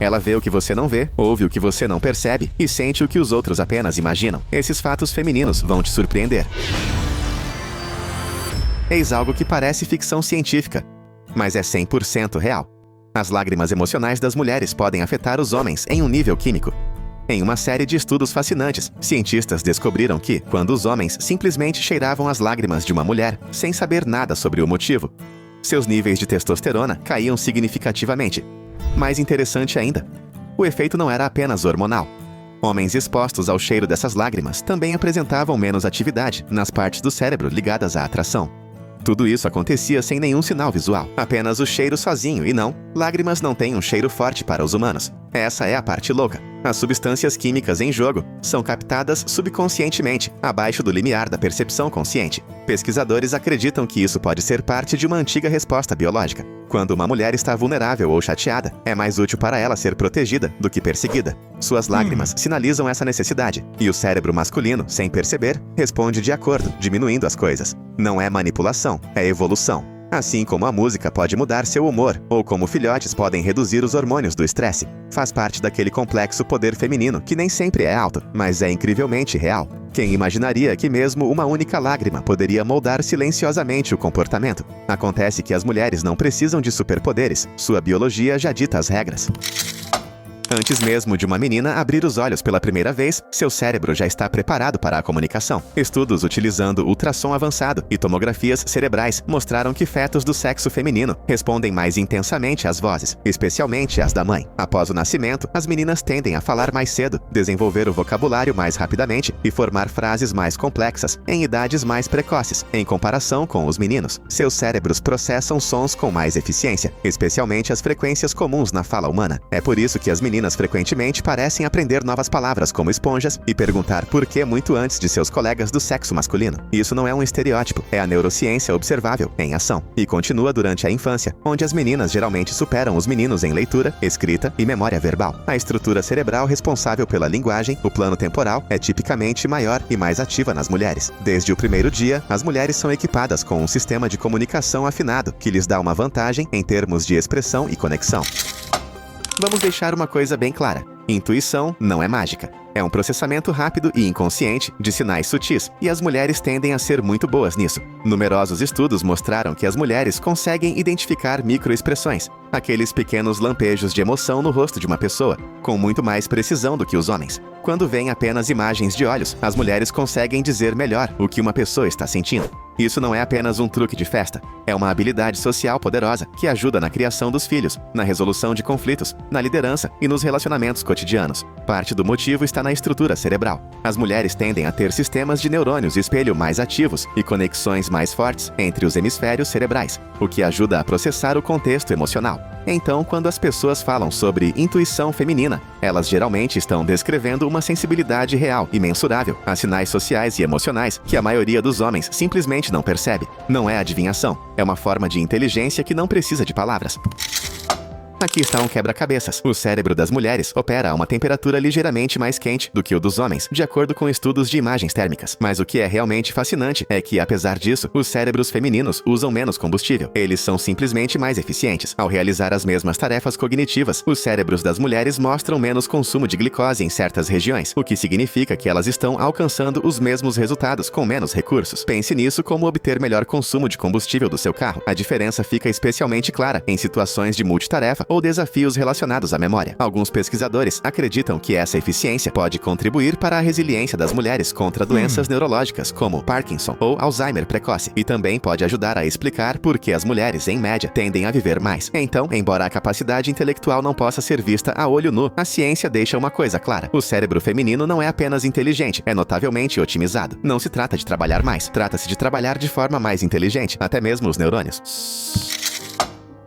Ela vê o que você não vê, ouve o que você não percebe e sente o que os outros apenas imaginam. Esses fatos femininos vão te surpreender. Eis algo que parece ficção científica, mas é 100% real. As lágrimas emocionais das mulheres podem afetar os homens em um nível químico. Em uma série de estudos fascinantes, cientistas descobriram que, quando os homens simplesmente cheiravam as lágrimas de uma mulher, sem saber nada sobre o motivo, seus níveis de testosterona caíam significativamente. Mais interessante ainda, o efeito não era apenas hormonal. Homens expostos ao cheiro dessas lágrimas também apresentavam menos atividade nas partes do cérebro ligadas à atração. Tudo isso acontecia sem nenhum sinal visual, apenas o cheiro sozinho e não, lágrimas não têm um cheiro forte para os humanos. Essa é a parte louca. As substâncias químicas em jogo são captadas subconscientemente, abaixo do limiar da percepção consciente. Pesquisadores acreditam que isso pode ser parte de uma antiga resposta biológica. Quando uma mulher está vulnerável ou chateada, é mais útil para ela ser protegida do que perseguida. Suas lágrimas sinalizam essa necessidade, e o cérebro masculino, sem perceber, responde de acordo, diminuindo as coisas. Não é manipulação, é evolução. Assim como a música pode mudar seu humor, ou como filhotes podem reduzir os hormônios do estresse. Faz parte daquele complexo poder feminino que nem sempre é alto, mas é incrivelmente real. Quem imaginaria que mesmo uma única lágrima poderia moldar silenciosamente o comportamento? Acontece que as mulheres não precisam de superpoderes, sua biologia já dita as regras. Antes mesmo de uma menina abrir os olhos pela primeira vez, seu cérebro já está preparado para a comunicação. Estudos utilizando ultrassom avançado e tomografias cerebrais mostraram que fetos do sexo feminino respondem mais intensamente às vozes, especialmente as da mãe. Após o nascimento, as meninas tendem a falar mais cedo, desenvolver o vocabulário mais rapidamente e formar frases mais complexas em idades mais precoces, em comparação com os meninos. Seus cérebros processam sons com mais eficiência, especialmente as frequências comuns na fala humana. É por isso que as meninas frequentemente parecem aprender novas palavras como esponjas e perguntar por que muito antes de seus colegas do sexo masculino. Isso não é um estereótipo, é a neurociência observável em ação. E continua durante a infância, onde as meninas geralmente superam os meninos em leitura, escrita e memória verbal. A estrutura cerebral responsável pela linguagem, o plano temporal, é tipicamente maior e mais ativa nas mulheres. Desde o primeiro dia, as mulheres são equipadas com um sistema de comunicação afinado, que lhes dá uma vantagem em termos de expressão e conexão. Vamos deixar uma coisa bem clara. Intuição não é mágica. É um processamento rápido e inconsciente de sinais sutis, e as mulheres tendem a ser muito boas nisso. Numerosos estudos mostraram que as mulheres conseguem identificar microexpressões, aqueles pequenos lampejos de emoção no rosto de uma pessoa, com muito mais precisão do que os homens. Quando veem apenas imagens de olhos, as mulheres conseguem dizer melhor o que uma pessoa está sentindo. Isso não é apenas um truque de festa, é uma habilidade social poderosa que ajuda na criação dos filhos, na resolução de conflitos, na liderança e nos relacionamentos cotidianos. Parte do motivo está na estrutura cerebral. As mulheres tendem a ter sistemas de neurônios espelho mais ativos e conexões mais fortes entre os hemisférios cerebrais, o que ajuda a processar o contexto emocional. Então, quando as pessoas falam sobre intuição feminina, elas geralmente estão descrevendo uma sensibilidade real e mensurável a sinais sociais e emocionais que a maioria dos homens simplesmente não percebe. Não é adivinhação, é uma forma de inteligência que não precisa de palavras. Aqui está um quebra-cabeças. O cérebro das mulheres opera a uma temperatura ligeiramente mais quente do que o dos homens, de acordo com estudos de imagens térmicas. Mas o que é realmente fascinante é que, apesar disso, os cérebros femininos usam menos combustível. Eles são simplesmente mais eficientes. Ao realizar as mesmas tarefas cognitivas, os cérebros das mulheres mostram menos consumo de glicose em certas regiões, o que significa que elas estão alcançando os mesmos resultados com menos recursos. Pense nisso como obter melhor consumo de combustível do seu carro. A diferença fica especialmente clara em situações de multitarefa ou desafios relacionados à memória. Alguns pesquisadores acreditam que essa eficiência pode contribuir para a resiliência das mulheres contra doenças neurológicas como Parkinson ou Alzheimer precoce, e também pode ajudar a explicar por que as mulheres, em média, tendem a viver mais. Então, embora a capacidade intelectual não possa ser vista a olho nu, a ciência deixa uma coisa clara. O cérebro feminino não é apenas inteligente, é notavelmente otimizado. Não se trata de trabalhar mais, trata-se de trabalhar de forma mais inteligente, até mesmo os neurônios.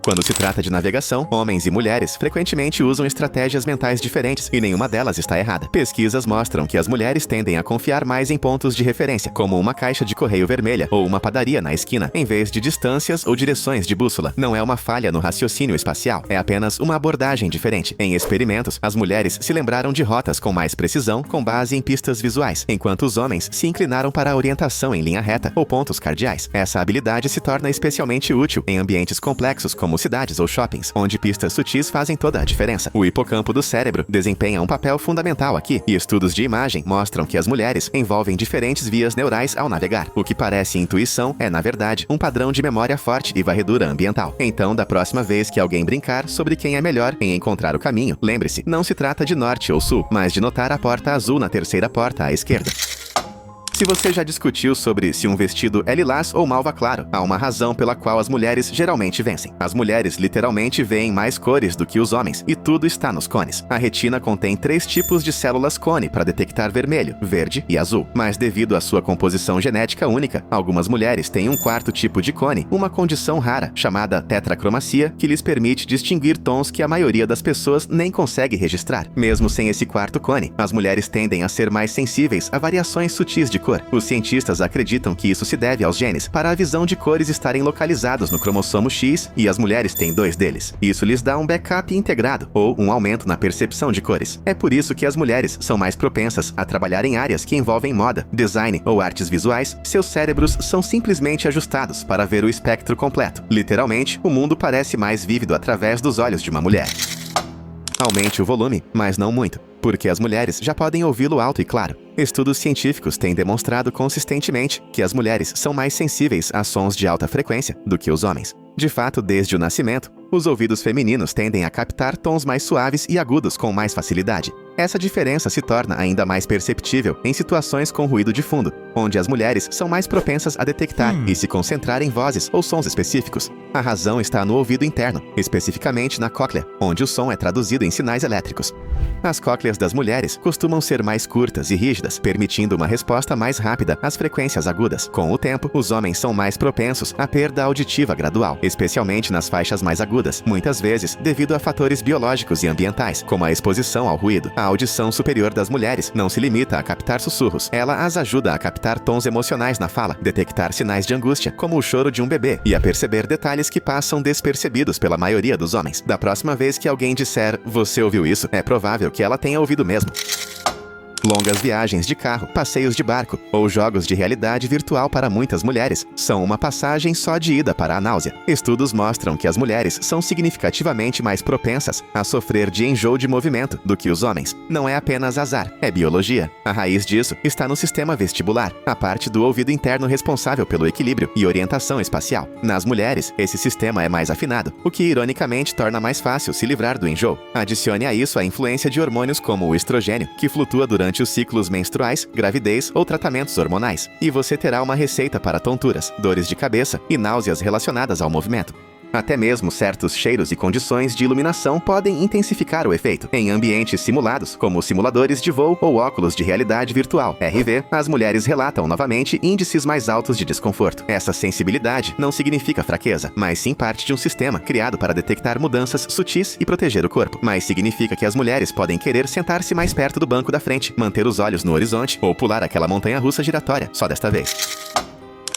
Quando se trata de navegação, homens e mulheres frequentemente usam estratégias mentais diferentes e nenhuma delas está errada. Pesquisas mostram que as mulheres tendem a confiar mais em pontos de referência, como uma caixa de correio vermelha ou uma padaria na esquina, em vez de distâncias ou direções de bússola. Não é uma falha no raciocínio espacial, é apenas uma abordagem diferente. Em experimentos, as mulheres se lembraram de rotas com mais precisão com base em pistas visuais, enquanto os homens se inclinaram para a orientação em linha reta ou pontos cardeais. Essa habilidade se torna especialmente útil em ambientes complexos como como cidades ou shoppings, onde pistas sutis fazem toda a diferença. O hipocampo do cérebro desempenha um papel fundamental aqui, e estudos de imagem mostram que as mulheres envolvem diferentes vias neurais ao navegar. O que parece intuição é, na verdade, um padrão de memória forte e varredura ambiental. Então, da próxima vez que alguém brincar sobre quem é melhor em encontrar o caminho, lembre-se, não se trata de norte ou sul, mas de notar a porta azul na terceira porta à esquerda. Se você já discutiu sobre se um vestido é lilás ou malva claro, há uma razão pela qual as mulheres geralmente vencem. As mulheres literalmente veem mais cores do que os homens, e tudo está nos cones. A retina contém 3 tipos de células cone para detectar vermelho, verde e azul. Mas devido à sua composição genética única, algumas mulheres têm um 4º tipo de cone, uma condição rara, chamada tetracromacia, que lhes permite distinguir tons que a maioria das pessoas nem consegue registrar. Mesmo sem esse 4º cone, as mulheres tendem a ser mais sensíveis a variações sutis de cor. Os cientistas acreditam que isso se deve aos genes, para a visão de cores estarem localizados no cromossomo X, e as mulheres têm 2 deles. Isso lhes dá um backup integrado, ou um aumento na percepção de cores. É por isso que as mulheres são mais propensas a trabalhar em áreas que envolvem moda, design ou artes visuais. Seus cérebros são simplesmente ajustados para ver o espectro completo. Literalmente, o mundo parece mais vívido através dos olhos de uma mulher. Aumente o volume, mas não muito, porque as mulheres já podem ouvi-lo alto e claro. Estudos científicos têm demonstrado consistentemente que as mulheres são mais sensíveis a sons de alta frequência do que os homens. De fato, desde o nascimento, os ouvidos femininos tendem a captar tons mais suaves e agudos com mais facilidade. Essa diferença se torna ainda mais perceptível em situações com ruído de fundo, onde as mulheres são mais propensas a detectar e se concentrar em vozes ou sons específicos. A razão está no ouvido interno, especificamente na cóclea, onde o som é traduzido em sinais elétricos. As cócleas das mulheres costumam ser mais curtas e rígidas, permitindo uma resposta mais rápida às frequências agudas. Com o tempo, os homens são mais propensos à perda auditiva gradual, especialmente nas faixas mais agudas, muitas vezes devido a fatores biológicos e ambientais, como a exposição ao ruído. A audição superior das mulheres não se limita a captar sussurros. Ela as ajuda a captar tons emocionais na fala, detectar sinais de angústia, como o choro de um bebê, e a perceber detalhes que passam despercebidos pela maioria dos homens. Da próxima vez que alguém disser, "Você ouviu isso?", é provável que ela tenha ouvido mesmo. Longas viagens de carro, passeios de barco ou jogos de realidade virtual para muitas mulheres são uma passagem só de ida para a náusea. Estudos mostram que as mulheres são significativamente mais propensas a sofrer de enjoo de movimento do que os homens. Não é apenas azar, é biologia. A raiz disso está no sistema vestibular, a parte do ouvido interno responsável pelo equilíbrio e orientação espacial. Nas mulheres, esse sistema é mais afinado, o que ironicamente torna mais fácil se livrar do enjoo. Adicione a isso a influência de hormônios como o estrogênio, que flutua durante os ciclos menstruais, gravidez ou tratamentos hormonais, e você terá uma receita para tonturas, dores de cabeça e náuseas relacionadas ao movimento. Até mesmo certos cheiros e condições de iluminação podem intensificar o efeito. Em ambientes simulados, como simuladores de voo ou óculos de realidade virtual, RV, as mulheres relatam novamente índices mais altos de desconforto. Essa sensibilidade não significa fraqueza, mas sim parte de um sistema criado para detectar mudanças sutis e proteger o corpo. Mas significa que as mulheres podem querer sentar-se mais perto do banco da frente, manter os olhos no horizonte ou pular aquela montanha-russa giratória, só desta vez.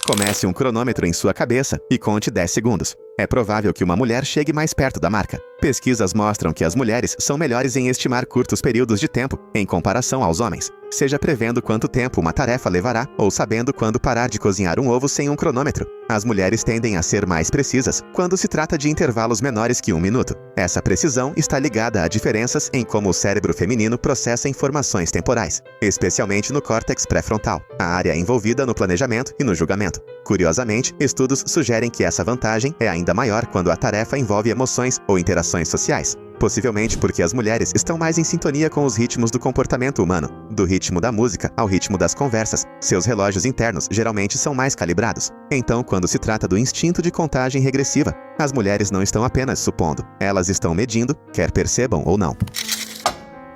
Comece um cronômetro em sua cabeça e conte 10 segundos. É provável que uma mulher chegue mais perto da marca. Pesquisas mostram que as mulheres são melhores em estimar curtos períodos de tempo, em comparação aos homens. Seja prevendo quanto tempo uma tarefa levará, ou sabendo quando parar de cozinhar um ovo sem um cronômetro. As mulheres tendem a ser mais precisas quando se trata de intervalos menores que 1 minuto. Essa precisão está ligada a diferenças em como o cérebro feminino processa informações temporais, especialmente no córtex pré-frontal, a área envolvida no planejamento e no julgamento. Curiosamente, estudos sugerem que essa vantagem é ainda maior quando a tarefa envolve emoções ou interações sociais. Possivelmente porque as mulheres estão mais em sintonia com os ritmos do comportamento humano, do ritmo da música ao ritmo das conversas. Seus relógios internos geralmente são mais calibrados. Então, quando se trata do instinto de contagem regressiva, as mulheres não estão apenas supondo, elas estão medindo, quer percebam ou não.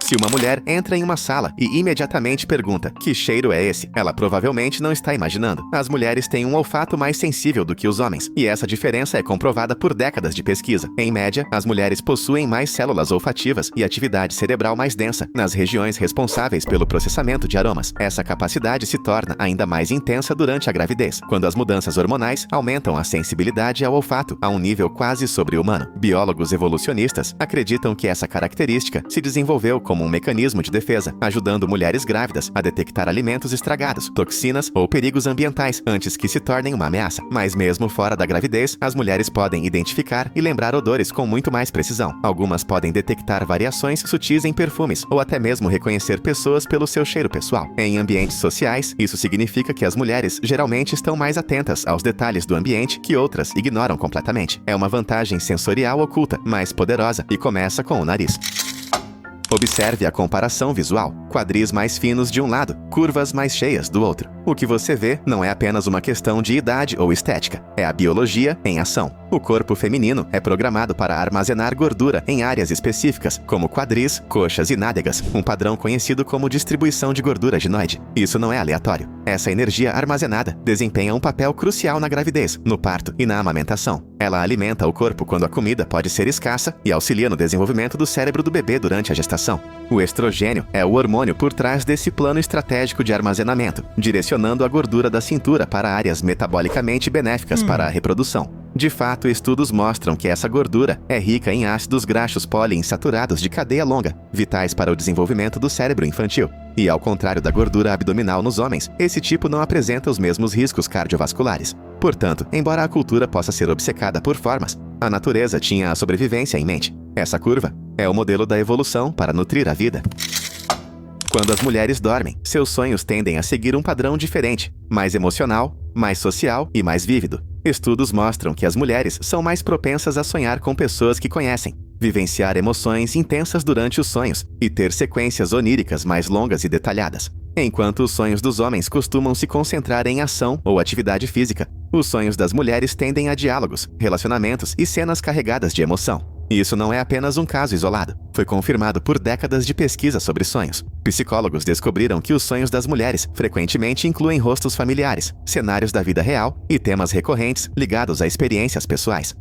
Se uma mulher entra em uma sala e imediatamente pergunta, "Que cheiro é esse?", ela provavelmente não está imaginando. As mulheres têm um olfato mais sensível do que os homens, e essa diferença é comprovada por décadas de pesquisa. Em média, as mulheres possuem mais células olfativas e atividade cerebral mais densa nas regiões responsáveis pelo processamento de aromas. Essa capacidade se torna ainda mais intensa durante a gravidez, quando as mudanças hormonais aumentam a sensibilidade ao olfato a um nível quase sobre-humano. Biólogos evolucionistas acreditam que essa característica se desenvolveu como como um mecanismo de defesa, ajudando mulheres grávidas a detectar alimentos estragados, toxinas ou perigos ambientais antes que se tornem uma ameaça. Mas mesmo fora da gravidez, as mulheres podem identificar e lembrar odores com muito mais precisão. Algumas podem detectar variações sutis em perfumes ou até mesmo reconhecer pessoas pelo seu cheiro pessoal. Em ambientes sociais, isso significa que as mulheres geralmente estão mais atentas aos detalhes do ambiente que outras ignoram completamente. É uma vantagem sensorial oculta, mais poderosa, e começa com o nariz. Observe a comparação visual. Quadris mais finos de um lado, curvas mais cheias do outro. O que você vê não é apenas uma questão de idade ou estética, é a biologia em ação. O corpo feminino é programado para armazenar gordura em áreas específicas, como quadris, coxas e nádegas, um padrão conhecido como distribuição de gordura ginoide. Isso não é aleatório. Essa energia armazenada desempenha um papel crucial na gravidez, no parto e na amamentação. Ela alimenta o corpo quando a comida pode ser escassa e auxilia no desenvolvimento do cérebro do bebê durante a gestação. O estrogênio é o hormônio por trás desse plano estratégico de armazenamento, direcionando a gordura da cintura para áreas metabolicamente benéficas para a reprodução. De fato, estudos mostram que essa gordura é rica em ácidos graxos poliinsaturados de cadeia longa, vitais para o desenvolvimento do cérebro infantil. E ao contrário da gordura abdominal nos homens, esse tipo não apresenta os mesmos riscos cardiovasculares. Portanto, embora a cultura possa ser obcecada por formas, a natureza tinha a sobrevivência em mente. Essa curva é o modelo da evolução para nutrir a vida. Quando as mulheres dormem, seus sonhos tendem a seguir um padrão diferente, mais emocional, mais social e mais vívido. Estudos mostram que as mulheres são mais propensas a sonhar com pessoas que conhecem, vivenciar emoções intensas durante os sonhos e ter sequências oníricas mais longas e detalhadas. Enquanto os sonhos dos homens costumam se concentrar em ação ou atividade física, os sonhos das mulheres tendem a diálogos, relacionamentos e cenas carregadas de emoção. E isso não é apenas um caso isolado. Foi confirmado por décadas de pesquisa sobre sonhos. Psicólogos descobriram que os sonhos das mulheres frequentemente incluem rostos familiares, cenários da vida real e temas recorrentes ligados a experiências pessoais.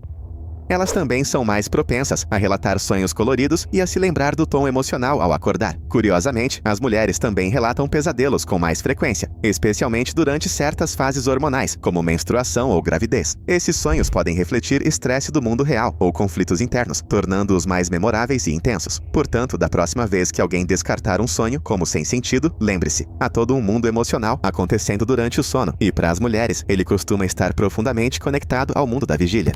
Elas também são mais propensas a relatar sonhos coloridos e a se lembrar do tom emocional ao acordar. Curiosamente, as mulheres também relatam pesadelos com mais frequência, especialmente durante certas fases hormonais, como menstruação ou gravidez. Esses sonhos podem refletir estresse do mundo real ou conflitos internos, tornando-os mais memoráveis e intensos. Portanto, da próxima vez que alguém descartar um sonho como sem sentido, lembre-se, há todo um mundo emocional acontecendo durante o sono, e para as mulheres, ele costuma estar profundamente conectado ao mundo da vigília.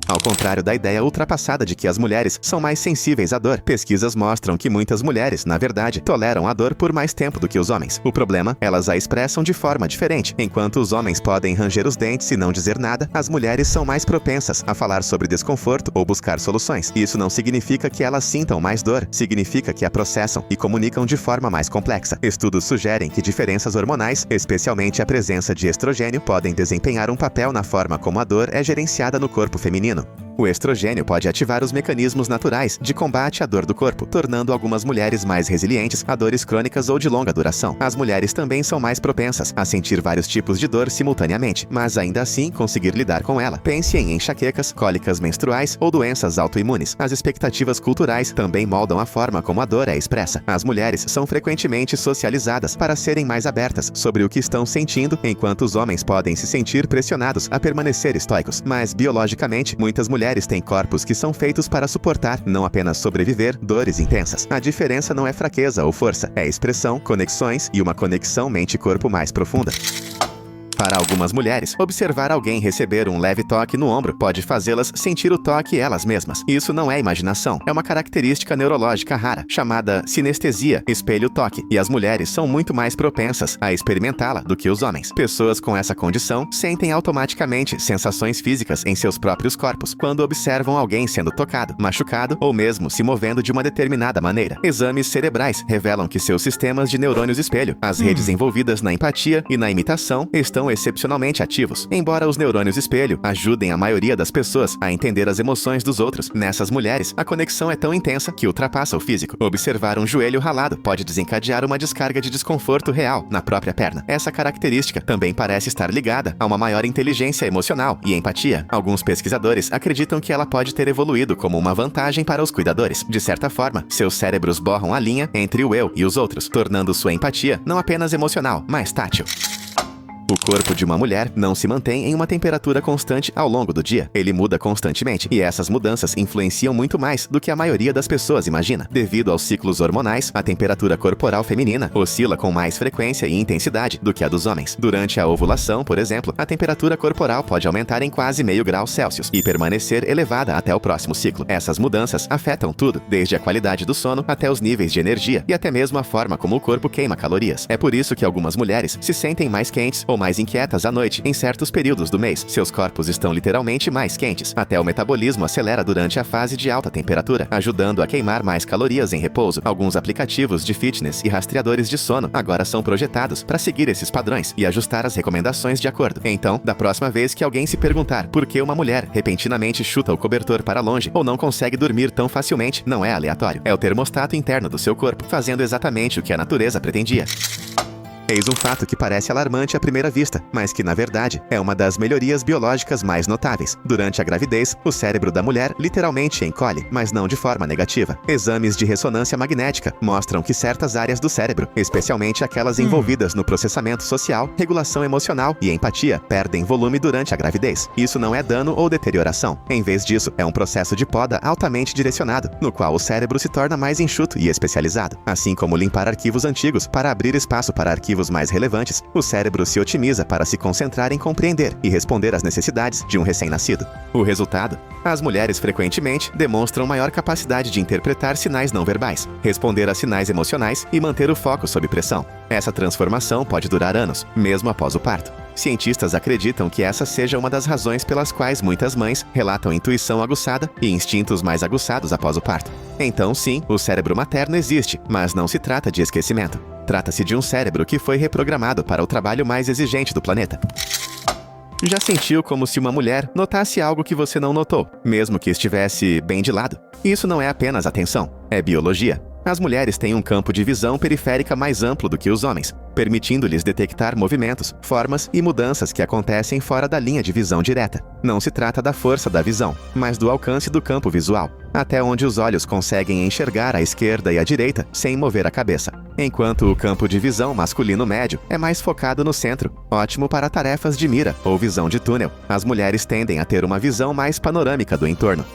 Ao contrário da ideia ultrapassada de que as mulheres são mais sensíveis à dor, pesquisas mostram que muitas mulheres, na verdade, toleram a dor por mais tempo do que os homens. O problema, elas a expressam de forma diferente. Enquanto os homens podem ranger os dentes e não dizer nada, as mulheres são mais propensas a falar sobre desconforto ou buscar soluções. Isso não significa que elas sintam mais dor, significa que a processam e comunicam de forma mais complexa. Estudos sugerem que diferenças hormonais, especialmente a presença de estrogênio, podem desempenhar um papel na forma como a dor é gerenciada no corpo feminino. O estrogênio pode ativar os mecanismos naturais de combate à dor do corpo, tornando algumas mulheres mais resilientes a dores crônicas ou de longa duração. As mulheres também são mais propensas a sentir vários tipos de dor simultaneamente, mas ainda assim conseguir lidar com ela. Pense em enxaquecas, cólicas menstruais ou doenças autoimunes. As expectativas culturais também moldam a forma como a dor é expressa. As mulheres são frequentemente socializadas para serem mais abertas sobre o que estão sentindo, enquanto os homens podem se sentir pressionados a permanecer estoicos. Mas, biologicamente, muitas mulheres têm corpos que são feitos para suportar, não apenas sobreviver, dores intensas. A diferença não é fraqueza ou força, é expressão, conexões e uma conexão mente-corpo mais profunda. Para algumas mulheres, observar alguém receber um leve toque no ombro pode fazê-las sentir o toque elas mesmas. Isso não é imaginação, é uma característica neurológica rara, chamada sinestesia, espelho-toque, e as mulheres são muito mais propensas a experimentá-la do que os homens. Pessoas com essa condição sentem automaticamente sensações físicas em seus próprios corpos quando observam alguém sendo tocado, machucado ou mesmo se movendo de uma determinada maneira. Exames cerebrais revelam que seus sistemas de neurônios espelho, as redes envolvidas na empatia e na imitação, estão excepcionalmente ativos. Embora os neurônios espelho ajudem a maioria das pessoas a entender as emoções dos outros, nessas mulheres, a conexão é tão intensa que ultrapassa o físico. Observar um joelho ralado pode desencadear uma descarga de desconforto real na própria perna. Essa característica também parece estar ligada a uma maior inteligência emocional e empatia. Alguns pesquisadores acreditam que ela pode ter evoluído como uma vantagem para os cuidadores. De certa forma, seus cérebros borram a linha entre o eu e os outros, tornando sua empatia não apenas emocional, mas tátil. O corpo de uma mulher não se mantém em uma temperatura constante ao longo do dia. Ele muda constantemente, e essas mudanças influenciam muito mais do que a maioria das pessoas imagina. Devido aos ciclos hormonais, a temperatura corporal feminina oscila com mais frequência e intensidade do que a dos homens. Durante a ovulação, por exemplo, a temperatura corporal pode aumentar em quase meio grau Celsius e permanecer elevada até o próximo ciclo. Essas mudanças afetam tudo, desde a qualidade do sono até os níveis de energia e até mesmo a forma como o corpo queima calorias. É por isso que algumas mulheres se sentem mais quentes ou mais inquietas à noite em certos períodos do mês. Seus corpos estão literalmente mais quentes. Até o metabolismo acelera durante a fase de alta temperatura, ajudando a queimar mais calorias em repouso. Alguns aplicativos de fitness e rastreadores de sono agora são projetados para seguir esses padrões e ajustar as recomendações de acordo. Então, da próxima vez que alguém se perguntar por que uma mulher repentinamente chuta o cobertor para longe ou não consegue dormir tão facilmente, não é aleatório. É o termostato interno do seu corpo fazendo exatamente o que a natureza pretendia. Eis um fato que parece alarmante à primeira vista, mas que, na verdade, é uma das melhorias biológicas mais notáveis. Durante a gravidez, o cérebro da mulher literalmente encolhe, mas não de forma negativa. Exames de ressonância magnética mostram que certas áreas do cérebro, especialmente aquelas envolvidas no processamento social, regulação emocional e empatia, perdem volume durante a gravidez. Isso não é dano ou deterioração. Em vez disso, é um processo de poda altamente direcionado, no qual o cérebro se torna mais enxuto e especializado. Assim como limpar arquivos antigos para abrir espaço para arquivos mais relevantes, o cérebro se otimiza para se concentrar em compreender e responder às necessidades de um recém-nascido. O resultado? As mulheres frequentemente demonstram maior capacidade de interpretar sinais não verbais, responder a sinais emocionais e manter o foco sob pressão. Essa transformação pode durar anos, mesmo após o parto. Cientistas acreditam que essa seja uma das razões pelas quais muitas mães relatam intuição aguçada e instintos mais aguçados após o parto. Então, sim, o cérebro materno existe, mas não se trata de esquecimento. Trata-se de um cérebro que foi reprogramado para o trabalho mais exigente do planeta. Já sentiu como se uma mulher notasse algo que você não notou, mesmo que estivesse bem de lado? Isso não é apenas atenção, é biologia. As mulheres têm um campo de visão periférica mais amplo do que os homens, permitindo-lhes detectar movimentos, formas e mudanças que acontecem fora da linha de visão direta. Não se trata da força da visão, mas do alcance do campo visual, até onde os olhos conseguem enxergar a esquerda e a direita sem mover a cabeça. Enquanto o campo de visão masculino médio é mais focado no centro, ótimo para tarefas de mira ou visão de túnel. As mulheres tendem a ter uma visão mais panorâmica do entorno.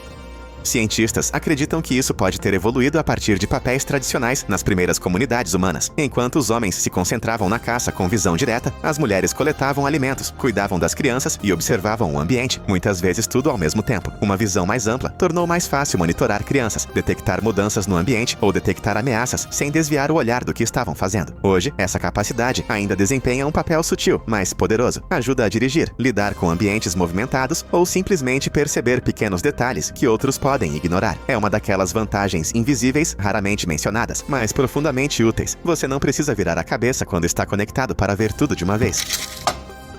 Cientistas acreditam que isso pode ter evoluído a partir de papéis tradicionais nas primeiras comunidades humanas. Enquanto os homens se concentravam na caça com visão direta, as mulheres coletavam alimentos, cuidavam das crianças e observavam o ambiente, muitas vezes tudo ao mesmo tempo. Uma visão mais ampla tornou mais fácil monitorar crianças, detectar mudanças no ambiente ou detectar ameaças sem desviar o olhar do que estavam fazendo. Hoje, essa capacidade ainda desempenha um papel sutil, mas poderoso. Ajuda a dirigir, lidar com ambientes movimentados ou simplesmente perceber pequenos detalhes que outros podem ignorar. É uma daquelas vantagens invisíveis, raramente mencionadas, mas profundamente úteis. Você não precisa virar a cabeça quando está conectado para ver tudo de uma vez.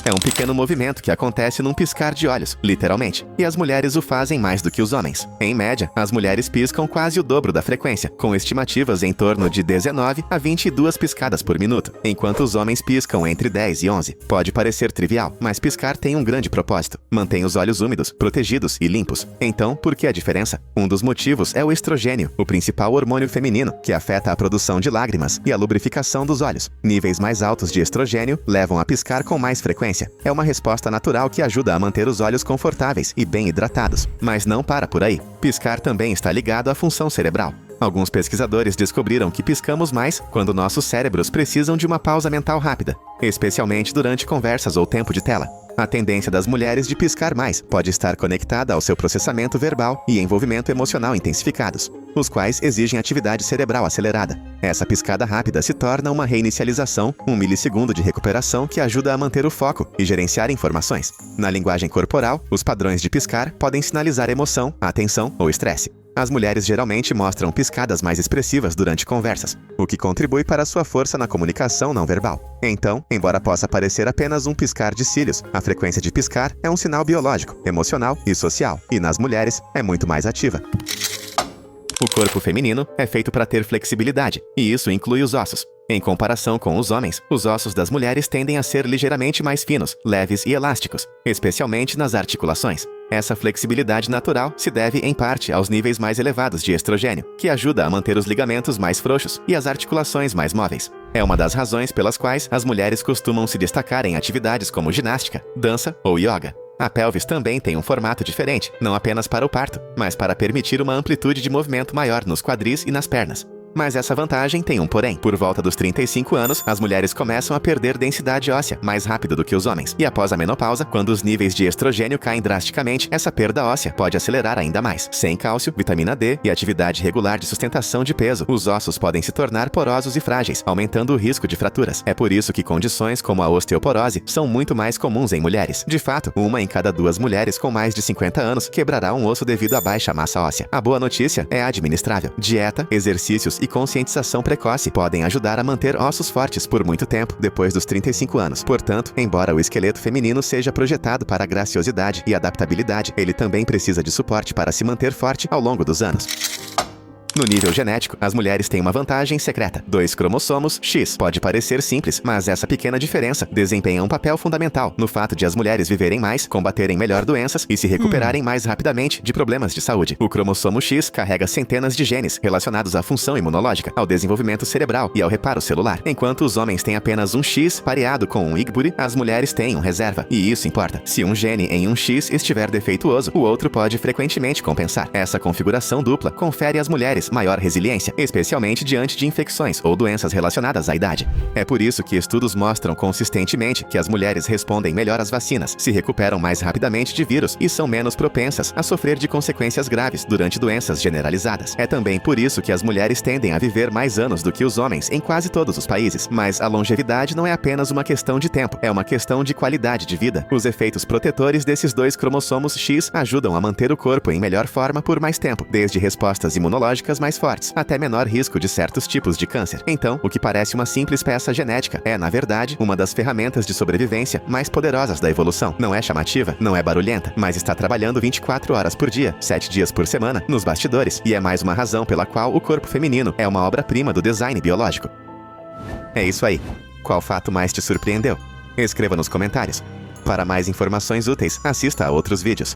É um pequeno movimento que acontece num piscar de olhos, literalmente, e as mulheres o fazem mais do que os homens. Em média, as mulheres piscam quase o dobro da frequência, com estimativas em torno de 19 a 22 piscadas por minuto, enquanto os homens piscam entre 10 e 11. Pode parecer trivial, mas piscar tem um grande propósito. Mantém os olhos úmidos, protegidos e limpos. Então, por que a diferença? Um dos motivos é o estrogênio, o principal hormônio feminino, que afeta a produção de lágrimas e a lubrificação dos olhos. Níveis mais altos de estrogênio levam a piscar com mais frequência. É uma resposta natural que ajuda a manter os olhos confortáveis e bem hidratados. Mas não para por aí. Piscar também está ligado à função cerebral. Alguns pesquisadores descobriram que piscamos mais quando nossos cérebros precisam de uma pausa mental rápida, especialmente durante conversas ou tempo de tela. A tendência das mulheres de piscar mais pode estar conectada ao seu processamento verbal e envolvimento emocional intensificados, os quais exigem atividade cerebral acelerada. Essa piscada rápida se torna uma reinicialização, um milissegundo de recuperação que ajuda a manter o foco e gerenciar informações. Na linguagem corporal, os padrões de piscar podem sinalizar emoção, atenção ou estresse. As mulheres geralmente mostram piscadas mais expressivas durante conversas, o que contribui para sua força na comunicação não verbal. Então, embora possa parecer apenas um piscar de cílios, a frequência de piscar é um sinal biológico, emocional e social, e nas mulheres é muito mais ativa. O corpo feminino é feito para ter flexibilidade, e isso inclui os ossos. Em comparação com os homens, os ossos das mulheres tendem a ser ligeiramente mais finos, leves e elásticos, especialmente nas articulações. Essa flexibilidade natural se deve, em parte, aos níveis mais elevados de estrogênio, que ajuda a manter os ligamentos mais frouxos e as articulações mais móveis. É uma das razões pelas quais as mulheres costumam se destacar em atividades como ginástica, dança ou yoga. A pelvis também tem um formato diferente, não apenas para o parto, mas para permitir uma amplitude de movimento maior nos quadris e nas pernas. Mas essa vantagem tem um porém. Por volta dos 35 anos, as mulheres começam a perder densidade óssea mais rápido do que os homens. E após a menopausa, quando os níveis de estrogênio caem drasticamente, essa perda óssea pode acelerar ainda mais. Sem cálcio, vitamina D e atividade regular de sustentação de peso, os ossos podem se tornar porosos e frágeis, aumentando o risco de fraturas. É por isso que condições como a osteoporose são muito mais comuns em mulheres. De fato, 1 em cada 2 mulheres com mais de 50 anos quebrará um osso devido à baixa massa óssea. A boa notícia é administrável. Dieta, exercícios e conscientização precoce podem ajudar a manter ossos fortes por muito tempo depois dos 35 anos. Portanto, embora o esqueleto feminino seja projetado para a graciosidade e adaptabilidade, ele também precisa de suporte para se manter forte ao longo dos anos. No nível genético, as mulheres têm uma vantagem secreta. 2 cromossomos X. Pode parecer simples, mas essa pequena diferença desempenha um papel fundamental no fato de as mulheres viverem mais, combaterem melhor doenças e se recuperarem mais rapidamente de problemas de saúde. O cromossomo X carrega centenas de genes relacionados à função imunológica, ao desenvolvimento cerebral e ao reparo celular. Enquanto os homens têm apenas um X pareado com um IGBURI, as mulheres têm um reserva. E isso importa. Se um gene em um X estiver defeituoso, o outro pode frequentemente compensar. Essa configuração dupla confere às mulheres maior resiliência, especialmente diante de infecções ou doenças relacionadas à idade. É por isso que estudos mostram consistentemente que as mulheres respondem melhor às vacinas, se recuperam mais rapidamente de vírus e são menos propensas a sofrer de consequências graves durante doenças generalizadas. É também por isso que as mulheres tendem a viver mais anos do que os homens em quase todos os países. Mas a longevidade não é apenas uma questão de tempo, é uma questão de qualidade de vida. Os efeitos protetores desses 2 cromossomos X ajudam a manter o corpo em melhor forma por mais tempo, desde respostas imunológicas mais fortes, até menor risco de certos tipos de câncer. Então, o que parece uma simples peça genética é, na verdade, uma das ferramentas de sobrevivência mais poderosas da evolução. Não é chamativa, não é barulhenta, mas está trabalhando 24 horas por dia, 7 dias por semana, nos bastidores, e é mais uma razão pela qual o corpo feminino é uma obra-prima do design biológico. É isso aí. Qual fato mais te surpreendeu? Escreva nos comentários. Para mais informações úteis, assista a outros vídeos.